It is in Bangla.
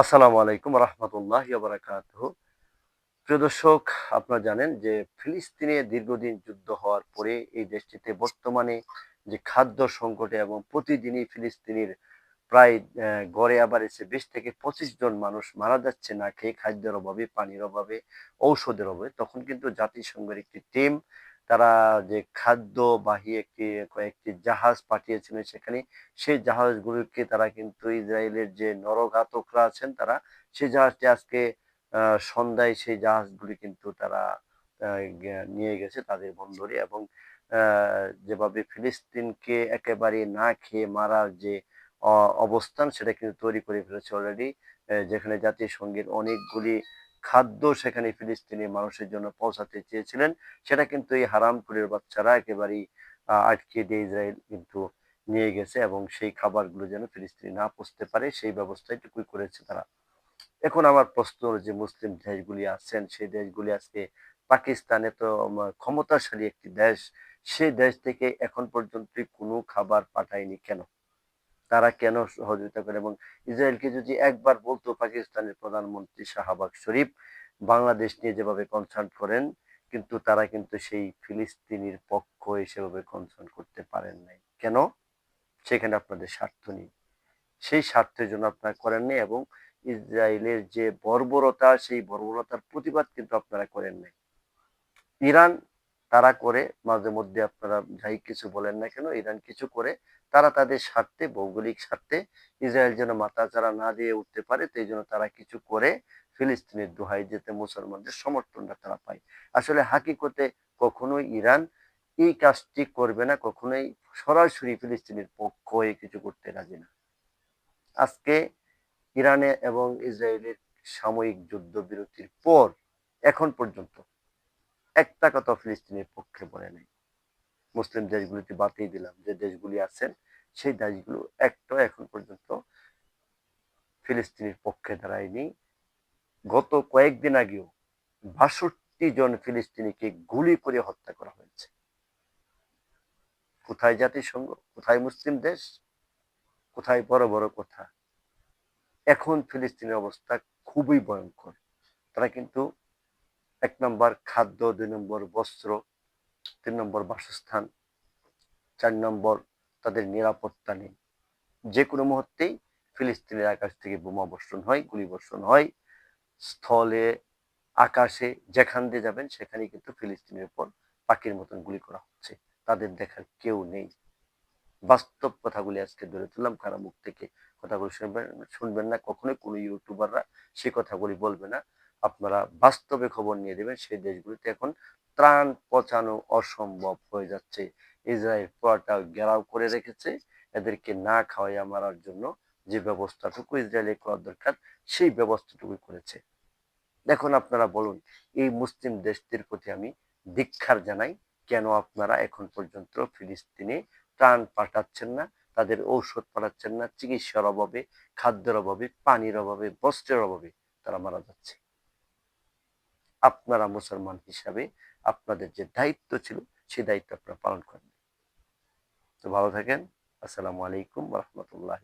আসসালামু আলাইকুম রহমতুল্লাহি ওয়া বারাকাতুহু। প্রিয় দর্শক, আপনারা জানেন যে ফিলিস্তিনে দীর্ঘদিন যুদ্ধ হওয়ার পরে এই দেশটিতে বর্তমানে যে খাদ্য সংকটে এবং প্রতিদিনই ফিলিস্তিনির প্রায় গড়ে আবারেছে ২০ থেকে ২৫ জন মানুষ মারা যাচ্ছে না খেয়ে, খাদ্যের অভাবে, পানির অভাবে, ঔষধের অভাবে। তখন কিন্তু জাতিসংঘের একটি টিম তারা যে খাদ্যবাহী কয়েকটি জাহাজ পাঠিয়েছিলেন সেখানে। সেই জাহাজগুলোকে তারা কিন্তু ইসরায়েলের যে নরঘাতকরা আছেন তারা সেই জাহাজটি আজকে সন্ধ্যায় সেই জাহাজগুলি কিন্তু তারা নিয়ে গেছে তাদের বন্দরে। এবং যেভাবে ফিলিস্তিনকে একেবারে না খেয়ে মারার যে অবস্থান সেটা কিন্তু তৈরি করে ফেলেছে অলরেডি। যেখানে জাতিসংঘের অনেকগুলি খাদ্য সেখানে ফিলিস্তিনি মানুষের জন্য পৌঁছাতে চেয়েছিলেন, সেটা কিন্তু এই হারামখোরের বাচ্চারা একেবারেই আটকে দিয়ে ইসরায়েল কিন্তু নিয়ে গেছে এবং সেই খাবারগুলো যেন ফিলিস্তিনি না পৌঁছতে পারে সেই ব্যবস্থাটুকুই করেছে তারা। এখন আমার প্রশ্ন হলো যে মুসলিম দেশগুলি আছেন সেই দেশগুলি আজকে পাকিস্তান এত ক্ষমতাশালী একটি দেশ, সেই দেশ থেকে এখন পর্যন্ত কোনো খাবার পাঠায়নি কেন? তারা কেন সহযোগিতা করে? এবং ইসরায়েলকে যদি একবার বলতো পাকিস্তানের প্রধানমন্ত্রী শাহবাজ শরীফ বাংলাদেশ নিয়ে যেভাবে কনসার্ন করেন, কিন্তু তারা কিন্তু সেই ফিলিস্তিনির পক্ষ সেভাবে কনসার্ন করতে পারেন নাই কেন? সেখানে আপনাদের স্বার্থ নেই, সেই স্বার্থের জন্য আপনারা করেন নাই। এবং ইসরায়েলের যে বর্বরতা সেই বর্বরতার প্রতিবাদ কিন্তু আপনারা করেন নাই। ইরান তারা করে মাঝে মধ্যে, আপনারা যাই কিছু বলেন না কেন, ইরান কিছু করে তারা তাদের স্বার্থে, ভৌগোলিক স্বার্থে ইসরায়েল যেন মাথাচাড়া না দিয়ে উঠতে পারে সেই জন্য তারা কিছু করে ফিলিস্তিনের দোহাই যেতে মুসলমানদের সমর্থনটা তারা পায়। আসলে হাকিকতে কখনোই ইরান এই কাজটি করবে না, কখনোই সরাসরি ফিলিস্তিনের পক্ষ হয়ে কিছু করতে রাজি না। আজকে ইরানে এবং ইসরায়েলের সাময়িক যুদ্ধবিরতির পর এখন পর্যন্ত একটা কথা ফিলিস্তিনের পক্ষে বলে নাই। মুসলিম দেশগুলিতে বাদই দিলাম, যে দেশগুলি আছেন সেই দেশগুলো একটা এখন পর্যন্ত ফিলিস্তিনের পক্ষে দাঁড়ায়নি। গত কয়েকদিন আগেও ৬২ জন ফিলিস্তিনিকে গুলি করে হত্যা করা হয়েছে। কোথায় জাতিসংঘ, কোথায় মুসলিম দেশ, কোথায় বড় বড় কথা? এখন ফিলিস্তিনের অবস্থা খুবই ভয়ঙ্কর। তারা কিন্তু ১ নম্বর খাদ্য, ২ নম্বর বস্ত্র, ৩ নম্বর বাসস্থান, ৪ নম্বর তাদের নিরাপত্তা নেই। যে কোনো মুহূর্তেই ফিলিস্তিনের আকাশ থেকে বোমা বর্ষণ হয়, গুলি বর্ষণ হয়। স্থলে, আকাশে যেখান দিয়ে যাবেন সেখানেই কিন্তু ফিলিস্তিনের উপর পাখির মতন গুলি করা হচ্ছে। তাদের দেখার কেউ নেই। বাস্তব কথাগুলি আজকে ধরে তুললাম, কারো মুখ থেকে কথাগুলি শুনবেন না কখনোই, কোনো ইউটিউবাররা সে কথাগুলি বলবে না। আপনারা বাস্তবে খবর নিয়ে দেবেন। সেই দেশগুলিতে এখন ত্রাণ পৌঁছানো অসম্ভব হয়ে যাচ্ছে। ইসরায়েল পুরোটা ঘেরাও করে রেখেছে এদেরকে না খাওয়াইয়া মারার জন্য। যে ব্যবস্থাটুকু ইসরায়েলের করা দরকার সেই ব্যবস্থাটুকুই করেছে। এখন আপনারা বলুন, এই মুসলিম দেশটির প্রতি আমি ধিক্কার জানাই, কেন আপনারা এখন পর্যন্ত ফিলিস্তিনে ত্রাণ পাঠাচ্ছেন না, তাদের ঔষধ পাঠাচ্ছেন না? চিকিৎসার অভাবে, খাদ্যের অভাবে, পানির অভাবে, বস্ত্রের অভাবে তারা মারা যাচ্ছে। আপনারা মুসলমান হিসাবে আপনাদের যে দায়িত্ব ছিল সেই দায়িত্ব আপনারা পালন করেন। তো ভালো থাকেন। আসসালামু আলাইকুম রহমতুল্লাহ।